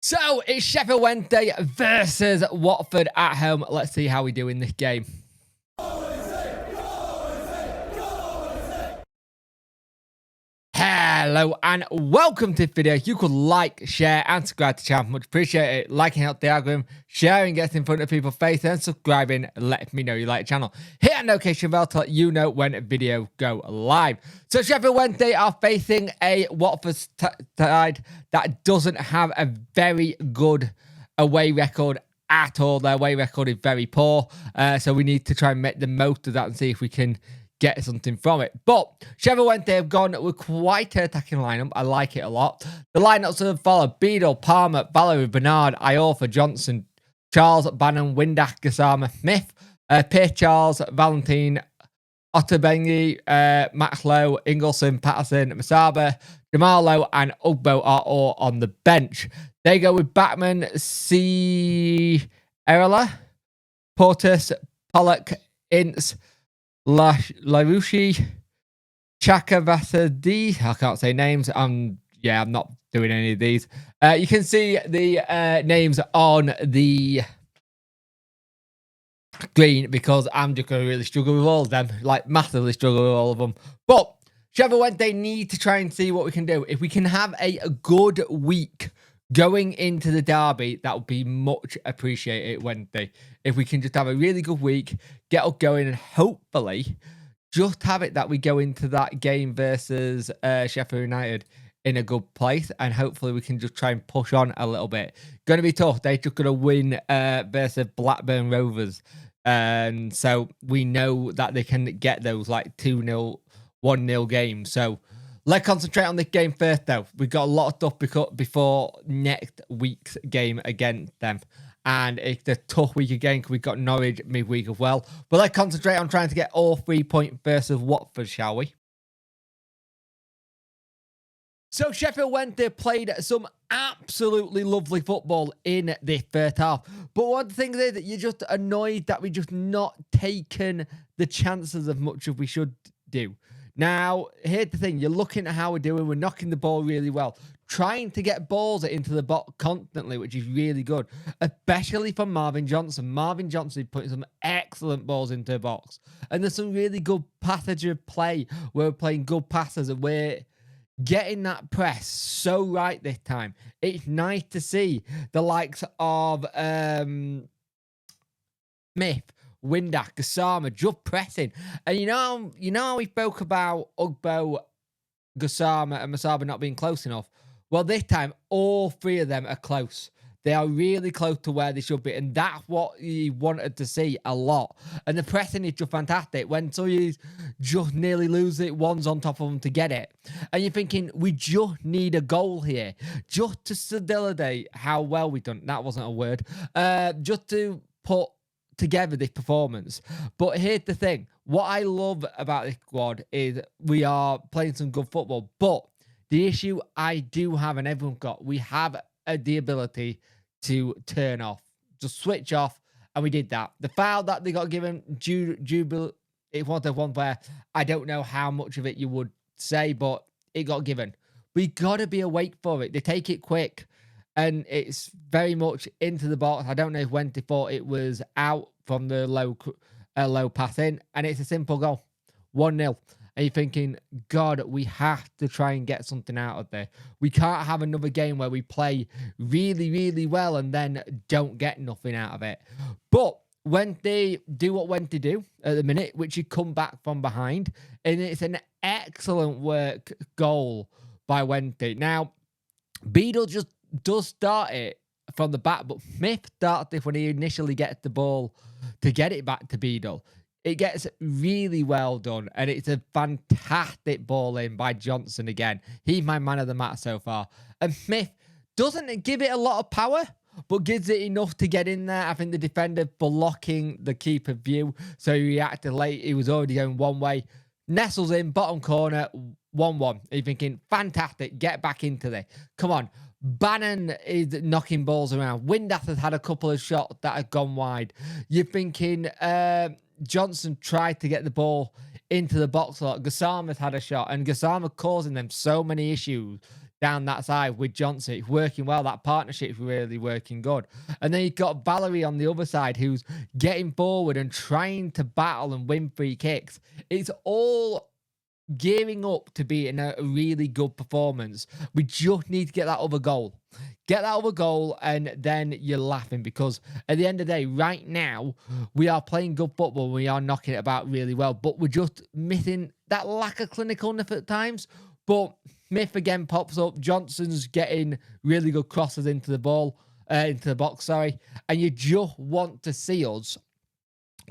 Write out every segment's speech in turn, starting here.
So it's Sheffield Wednesday versus Watford at home. Let's see how we do in this game. Hello and welcome to the video. You could like, share and subscribe to the channel. Much appreciate it. Liking helps the algorithm, sharing gets in front of people's face, and subscribing let me know you like the channel. Hit that notification bell to let you know when a video go live. So Sheffield Wednesday are facing a Watford side that doesn't have a very good away record at all. Their away record is very poor. So we need to try and make the most of that and see if we can get something from it. But Sheffield Wednesday have gone with quite an attacking lineup. I like it a lot. The lineups have followed Beadle, Palmer, Valerie, Bernard, Iorfa, Johnson, Charles, Bannon, Windass, Gassama, Smith, Pierce Charles, Valentine, Otterbengi, Max Lowe, Ingleson, Patterson, Masaba, Jamal Lowe, and Ugbo are all on the bench. They go with Batman, C. Erla, Portis, Pollock, Ince, LaRouche, Chaka Vasadi. I can't say names. I'm not doing any of these. You can see the names on the screen because I'm just going to really struggle with all of them, like massively struggle with all of them. But Sheffield Wednesday need to try and see what we can do. If we can have a good week going into the derby, that would be much appreciated Wednesday. If we can just have a really good week, get us going, and hopefully just have it that we go into that game versus Sheffield United in a good place, and hopefully we can just try and push on a little bit. Going to be tough. They're just going to win versus Blackburn Rovers, and so we know that they can get those like 2-0, 1-0 games. So let's concentrate on this game first, though. We've got a lot of stuff before next week's game against them. And it's a tough week again because we've got Norwich midweek as well. But let's concentrate on trying to get all 3 points versus Watford, shall we? So Sheffield Wednesday played some absolutely lovely football in this first half. But one of the things is that you're just annoyed that we've just not taken the chances as much as we should do. Now, here's the thing. You're looking at how we're doing. We're knocking the ball really well. Trying to get balls into the box constantly, which is really good. Especially from Marvin Johnson. Marvin Johnson is putting some excellent balls into the box. And there's some really good passage of play where we're playing good passes and we're getting that press so right this time. It's nice to see the likes of Smith, Windass, Gassama just pressing. And you know how we spoke about Ugbo, Gassama and Masaba not being close enough? Well, this time, all three of them are close. They are really close to where they should be. And that's what you wanted to see a lot. And the pressing is just fantastic. When you just nearly lose it, one's on top of them to get it. And you're thinking, we just need a goal here. Just to solidify how well we've done. That wasn't a word. Just to put together this performance. But here's the thing. What I love about this squad is we are playing some good football. But the issue I do have, and everyone got, we have the ability to turn off, just switch off, and we did that. The foul that they got given, Jubil, it was the one where I don't know how much of it you would say, but it got given. We got to be awake for it. They take it quick, and it's very much into the box. I don't know if Wendy thought it was out from the low pass in, and it's a simple goal, 1-0. And you're thinking, God, we have to try and get something out of there. We can't have another game where we play really, really well and then don't get nothing out of it. But when they do what Wendy do at the minute, which you come back from behind, and it's an excellent work goal by Wendy. Now, Beadle just does start it from the back, but Smith starts it when he initially gets the ball to get it back to Beadle. It gets really well done, and it's a fantastic ball in by Johnson again. He's my man of the match so far. And Smith doesn't give it a lot of power, but gives it enough to get in there. I think the defender blocking the keeper view, so he reacted late. He was already going one way. Nestles in, bottom corner, 1-1. You're thinking, fantastic, get back into there. Come on. Bannon is knocking balls around. Windass has had a couple of shots that have gone wide. You're thinking Johnson tried to get the ball into the box a lot. Gassama's had a shot, and Gassama causing them so many issues. down that side with Johnson. It's working well. That partnership's really working good. And then you've got Valerie on the other side who's getting forward and trying to battle and win free kicks. It's all gearing up to be in a really good performance. We just need to get that other goal. Get that other goal, and then you're laughing, because at the end of the day, right now, we are playing good football. We are knocking it about really well, but we're just missing that lack of clinicalness at times. But Smith again pops up. Johnson's getting really good crosses into the box, and you just want to see us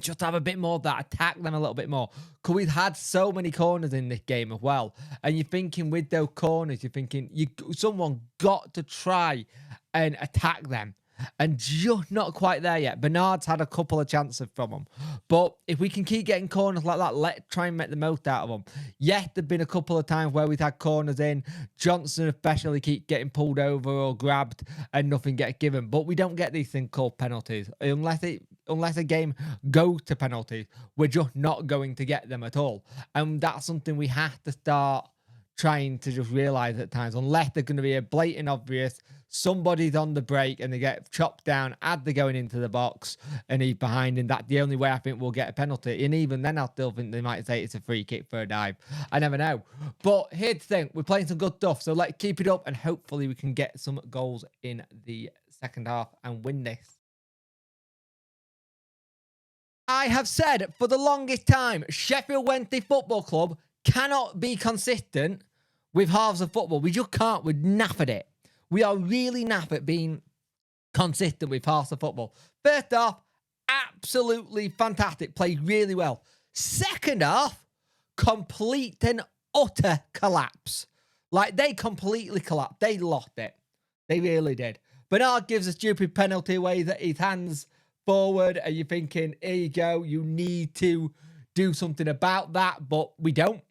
just have a bit more of that, attack them a little bit more. Because we've had so many corners in this game as well. And you're thinking with those corners, you're thinking someone got to try and attack them. And just not quite there yet. Bernard's had a couple of chances from them. But if we can keep getting corners like that, let's try and make the most out of them. Yes, there have been a couple of times where we've had corners in. Johnson especially keep getting pulled over or grabbed and nothing gets given. But we don't get these things called penalties. Unless a game goes to penalties, we're just not going to get them at all. And that's something we have to start trying to just realise at times. Unless they're going to be a blatant obvious, somebody's on the break and they get chopped down as they're going into the box and he's behind, and that's the only way I think we'll get a penalty. And even then, I still think they might say it's a free kick for a dive. I never know. But here's the thing, we're playing some good stuff, so let's keep it up and hopefully we can get some goals in the second half and win this. I have said for the longest time, Sheffield Wednesday Football Club cannot be consistent with halves of football. We just can't. We're naff at it. We are really naff at being consistent with halves of football. First half, absolutely fantastic. Played really well. Second half, complete and utter collapse. Like, they completely collapsed. They lost it. They really did. Bernard gives a stupid penalty away, that his hands forward, and you're thinking, here you go, you need to do something about that, but we don't.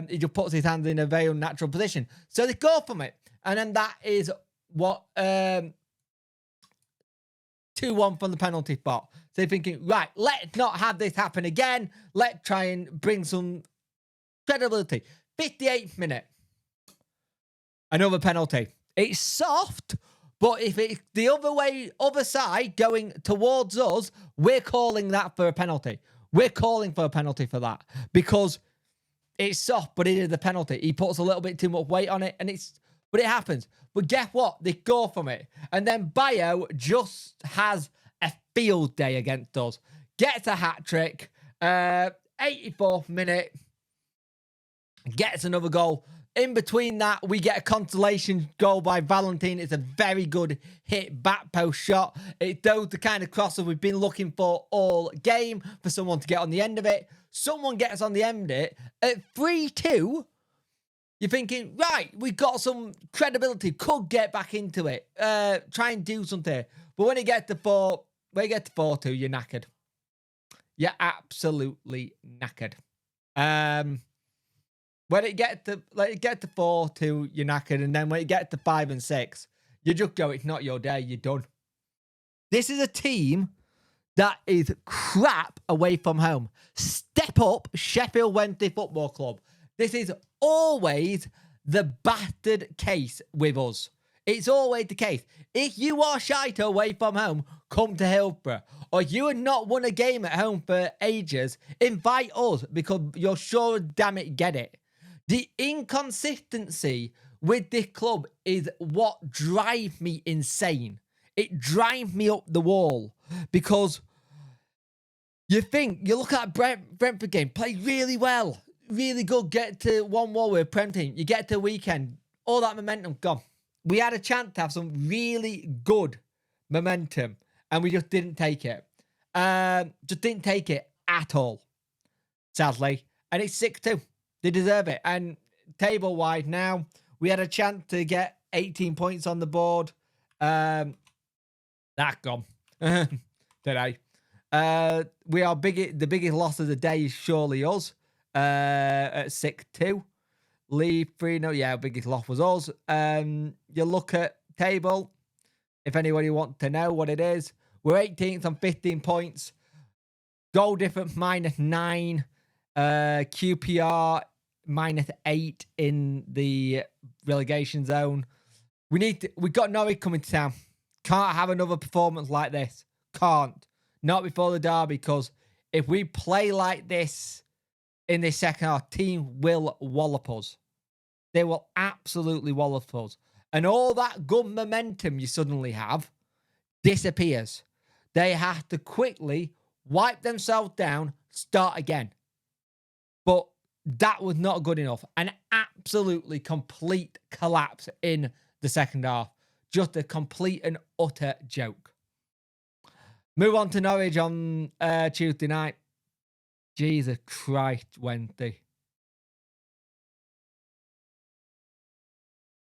He just puts his hands in a very unnatural position. So they go from it. And then that is what 2-1 from the penalty spot. So you're thinking, right, let's not have this happen again. Let's try and bring some credibility. 58th minute. Another penalty. It's soft, but if it's the other side going towards us, we're calling that for a penalty. We're calling for a penalty for that, because it's soft, but it is the penalty. He puts a little bit too much weight on it, but it happens. But guess what? They go from it. And then Bayo just has a field day against us. Gets a hat-trick. 84th minute. Gets another goal. In between that, we get a consolation goal by Valentine. It's a very good hit back post shot. It does the kind of crosser we've been looking for all game, for someone to get on the end of it. Someone gets on the end of it. At 3-2, you're thinking, right, we got some credibility. Could get back into it. Try and do something. But when you get to 4-2, you're knackered. You're absolutely knackered. When it get to 4-2, you're knackered, and then when it get to 5 and 6, you just go, it's not your day, you're done. This is a team that is crap away from home. Step up, Sheffield Wednesday Football Club. This is always the battered case with us. It's always the case. If you are shite away from home, come to Hillsborough. Or you have not won a game at home for ages, invite us, because you're sure, damn it, get it. The inconsistency with this club is what drives me insane. It drives me up the wall, because you look at Brentford game, play really well, really good, get to 1-1 with a Prem team. You get to the weekend, all that momentum gone. We had a chance to have some really good momentum, and we just didn't take it. Just didn't take it at all, sadly. And it's 6-2. They deserve it. And table-wide now, we had a chance to get 18 points on the board. That's gone today. We are the biggest loss of the day is surely us at 6-2. Leeds 3-0. Yeah, biggest loss was us. You look at table, if anybody wants to know what it is. We're 18th on 15 points. Goal difference -9. QPR -8 in the relegation zone. We got Norwich coming to town. Can't have another performance like this. Can't. Not before the derby, because if we play like this in this second half, team will wallop us. They will absolutely wallop us. And all that good momentum you suddenly have disappears. They have to quickly wipe themselves down, start again. But that was not good enough. An absolutely complete collapse in the second half. Just a complete and utter joke. Move on to Norwich on Tuesday night. Jesus Christ, Wednesday.